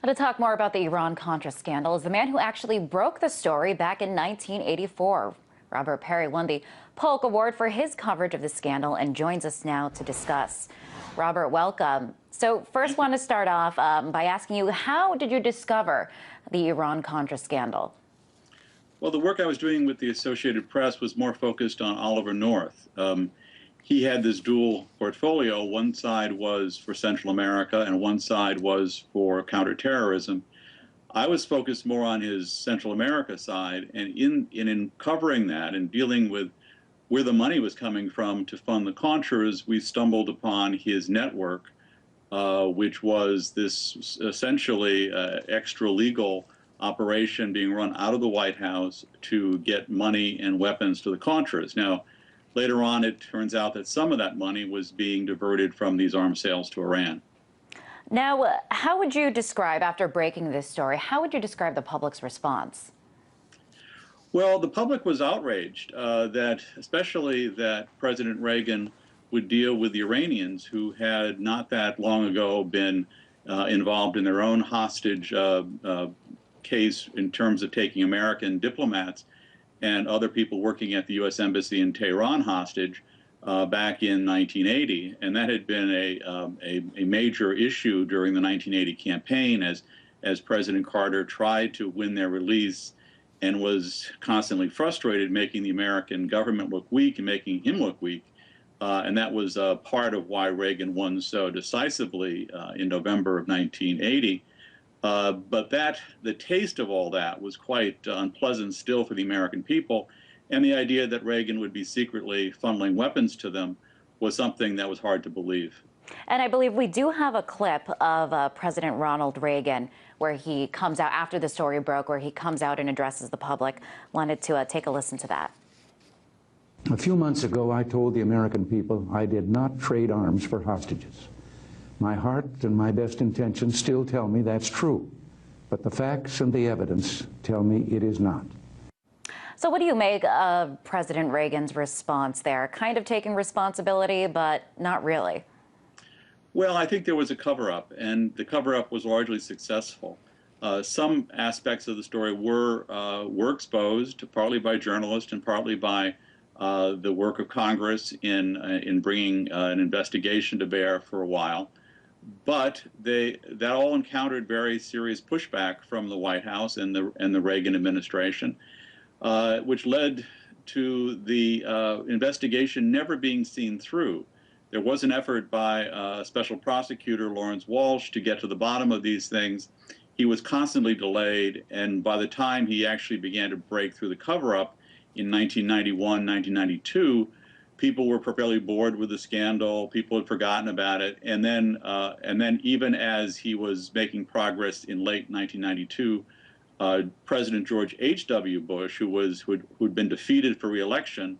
To talk more about the Iran-Contra scandal is the man who actually broke the story back in 1984. Robert Perry won the Polk Award for his coverage of the scandal and joins us now to discuss. Robert, welcome. So first want to start off by asking you, how did you discover the Iran-Contra scandal? Well, the work I was doing with the Associated Press was more focused on Oliver North. He had this dual portfolio. One side was for Central America and one side was for counterterrorism. I was focused more on his Central America side, and in covering that and dealing with where the money was coming from to fund the Contras, we stumbled upon his network, which was this essentially extra-legal operation being run out of the White House to get money and weapons to the Contras. Now, later on, it turns out that some of that money was being diverted from these arms sales to Iran. Now, how would you describe, after breaking this story, how would you describe the public's response? Well, the public was outraged, especially that President Reagan would deal with the Iranians, who had not that long ago been involved in their own hostage case in terms of taking American diplomats and other people working at the U.S. Embassy in Tehran hostage back in 1980. And that had been a major issue during the 1980 campaign as President Carter tried to win their release and was constantly frustrated, making the American government look weak and making him look weak. And that was part of why Reagan won so decisively in November of 1980. But the taste of all that was quite unpleasant still for the American people, and the idea that Reagan would be secretly funneling weapons to them was something that was hard to believe. And I believe we do have a clip of President Ronald Reagan where he comes out after the story broke, where he comes out and addresses the public. Wanted to take a listen to that. A few months ago, I told the American people I did not trade arms for hostages. My heart and my best intentions still tell me that's true, but the facts and the evidence tell me it is not. So what do you make of President Reagan's response there? Kind of taking responsibility, but not really. Well, I think there was a cover-up, and the cover-up was largely successful. Some aspects of the story were exposed, partly by journalists and partly by the work of Congress in bringing an investigation to bear for a while. But that all encountered very serious pushback from the White House and the Reagan administration, which led to the investigation never being seen through. There was an effort by Special Prosecutor Lawrence Walsh to get to the bottom of these things. He was constantly delayed, and by the time he actually began to break through the cover-up in 1991, 1992, people were fairly bored with the scandal. People had forgotten about it. And then even as he was making progress in late 1992, President George H.W. Bush, who'd been defeated for re-election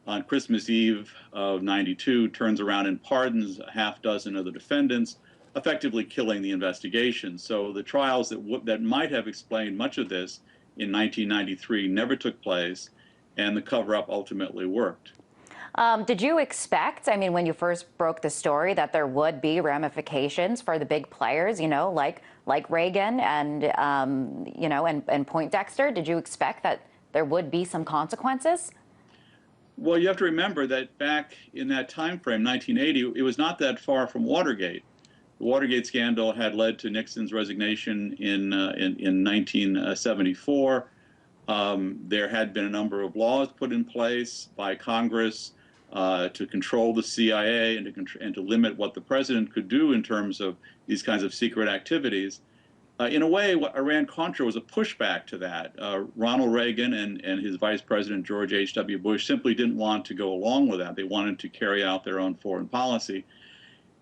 on Christmas Eve of 92, turns around and pardons a half dozen of the defendants, effectively killing the investigation. So the trials that might have explained much of this in 1993 never took place, and the cover-up ultimately worked. Did you expect, I mean, when you first broke the story, that there would be ramifications for the big players, like Reagan and, and Poindexter? Did you expect that there would be some consequences? Well, you have to remember that back in that time frame, 1980, it was not that far from Watergate. The Watergate scandal had led to Nixon's resignation in 1974. There had been a number of laws put in place by Congress to control the CIA and to limit what the president could do in terms of these kinds of secret activities. In a way, Iran-Contra was a pushback to that. Ronald Reagan and his vice president, George H.W. Bush, simply didn't want to go along with that. They wanted to carry out their own foreign policy.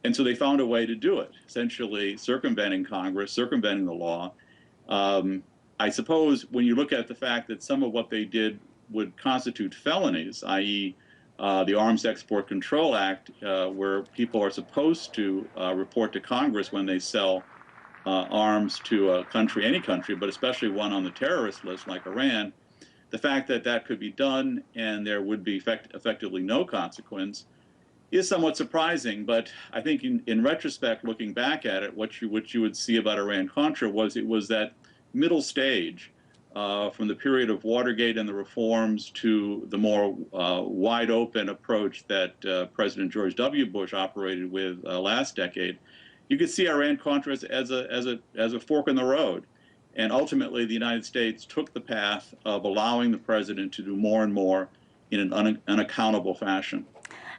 And so they found a way to do it, essentially circumventing Congress, circumventing the law. I suppose when you look at the fact that some of what they did would constitute felonies, i.e. The Arms Export Control Act, where people are supposed to report to Congress when they sell arms to a country, any country, but especially one on the terrorist list like Iran, the fact that that could be done and there would be effectively no consequence is somewhat surprising. But I think in retrospect, looking back at it, what you would see about Iran-Contra was it was that middle stage from the period of Watergate and the reforms to the more wide open approach that President George W. Bush operated with last decade. You could see Iran-Contra as a fork in the road. And ultimately, the United States took the path of allowing the president to do more and more in an unaccountable fashion.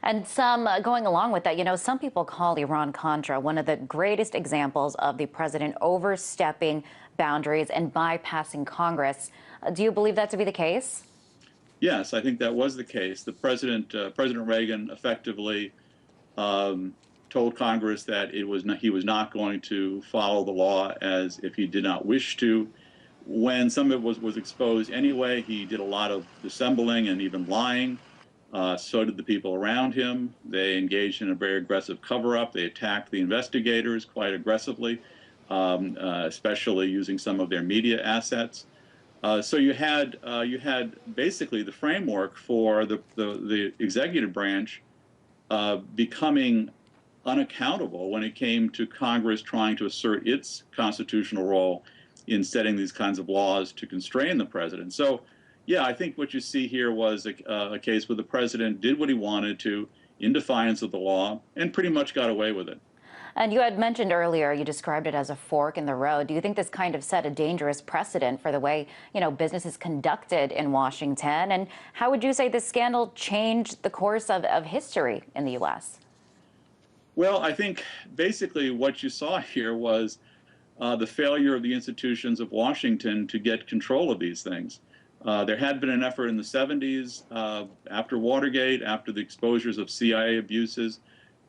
And some going along with that, some people call Iran-Contra one of the greatest examples of the president overstepping boundaries and bypassing Congress. Do you believe that to be the case? Yes, I think that was the case. The President Reagan effectively told Congress that he was not going to follow the law as if he did not wish to. When some of it was exposed anyway, he did a lot of dissembling and even lying. So did the people around him. They engaged in a very aggressive cover-up. They attacked the investigators quite aggressively, especially using some of their media assets. So you had basically the framework for the executive branch becoming unaccountable when it came to Congress trying to assert its constitutional role in setting these kinds of laws to constrain the president. So, yeah, I think what you see here was a case where the president did what he wanted to in defiance of the law and pretty much got away with it. And you had mentioned earlier, you described it as a fork in the road. Do you think this kind of set a dangerous precedent for the way, business is conducted in Washington? And how would you say this scandal changed the course of history in the U.S.? Well, I think basically what you saw here was the failure of the institutions of Washington to get control of these things. There had been an effort in the 70s, after Watergate, after the exposures of CIA abuses,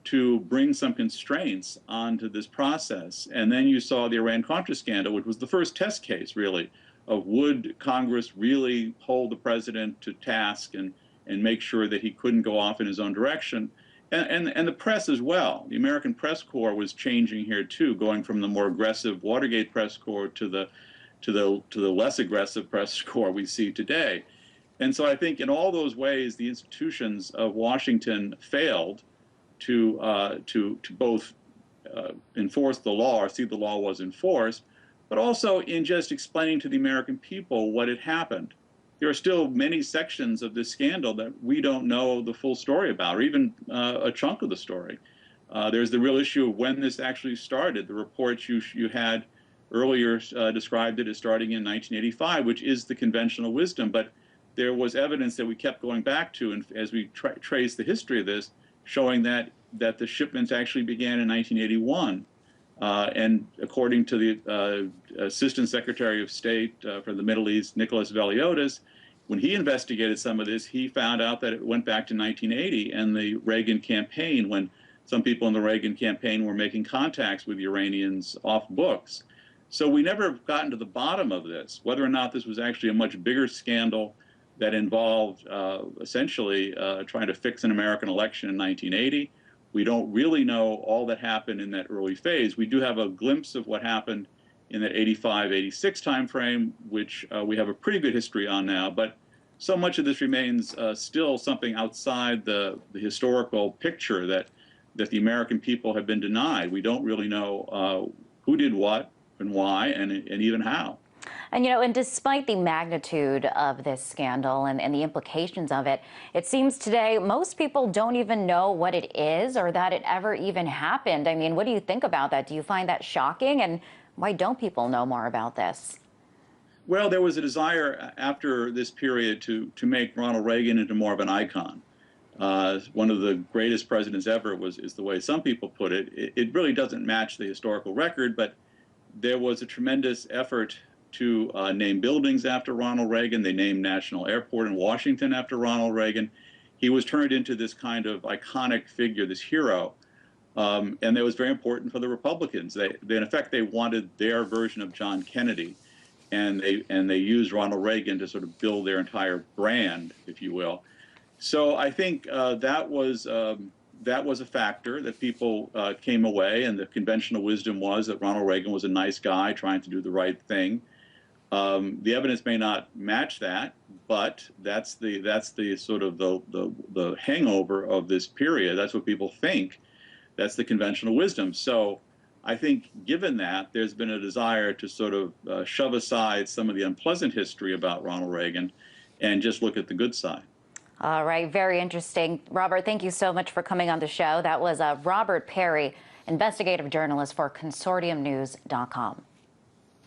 to bring some constraints onto this process. And then you saw the Iran-Contra scandal, which was the first test case, really, of would Congress really hold the president to task and make sure that he couldn't go off in his own direction. And the press as well. The American press corps was changing here too, going from the more aggressive Watergate press corps to the less aggressive press corps we see today. And so I think in all those ways, the institutions of Washington failed to both enforce the law or see the law was enforced, but also in just explaining to the American people what had happened. There are still many sections of this scandal that we don't know the full story about, or even a chunk of the story. There's the real issue of when this actually started. The reports you had earlier described it as starting in 1985, which is the conventional wisdom. But there was evidence that we kept going back to, and as we trace the history of this, showing that the shipments actually began in 1981. And according to the Assistant Secretary of State for the Middle East, Nicholas Veliotis, when he investigated some of this, he found out that it went back to 1980 and the Reagan campaign, when some people in the Reagan campaign were making contacts with the Iranians off books. So we never have gotten to the bottom of this, whether or not this was actually a much bigger scandal that involved essentially trying to fix an American election in 1980. We don't really know all that happened in that early phase. We do have a glimpse of what happened in that 85, 86 timeframe, which we have a pretty good history on now. But so much of this remains still something outside the historical picture that the American people have been denied. We don't really know who did what and why and even how. And, and despite the magnitude of this scandal and the implications of it, it seems today most people don't even know what it is or that it ever even happened. I mean, what do you think about that? Do you find that shocking? And why don't people know more about this? Well, there was a desire after this period to make Ronald Reagan into more of an icon. One of the greatest presidents ever is the way some people put it. It really doesn't match the historical record, but there was a tremendous effort to name buildings after Ronald Reagan. They named National Airport in Washington after Ronald Reagan. He was turned into this kind of iconic figure, this hero. And that was very important for the Republicans. In effect, they wanted their version of John Kennedy, and they used Ronald Reagan to sort of build their entire brand, if you will. So I think that was a factor that people came away, and the conventional wisdom was that Ronald Reagan was a nice guy trying to do the right thing. The evidence may not match that, but that's the sort of the hangover of this period. That's what people think. That's the conventional wisdom. So I think given that, there's been a desire to sort of shove aside some of the unpleasant history about Ronald Reagan and just look at the good side. All right, very interesting. Robert, thank you so much for coming on the show. That was Robert Perry, investigative journalist for ConsortiumNews.com.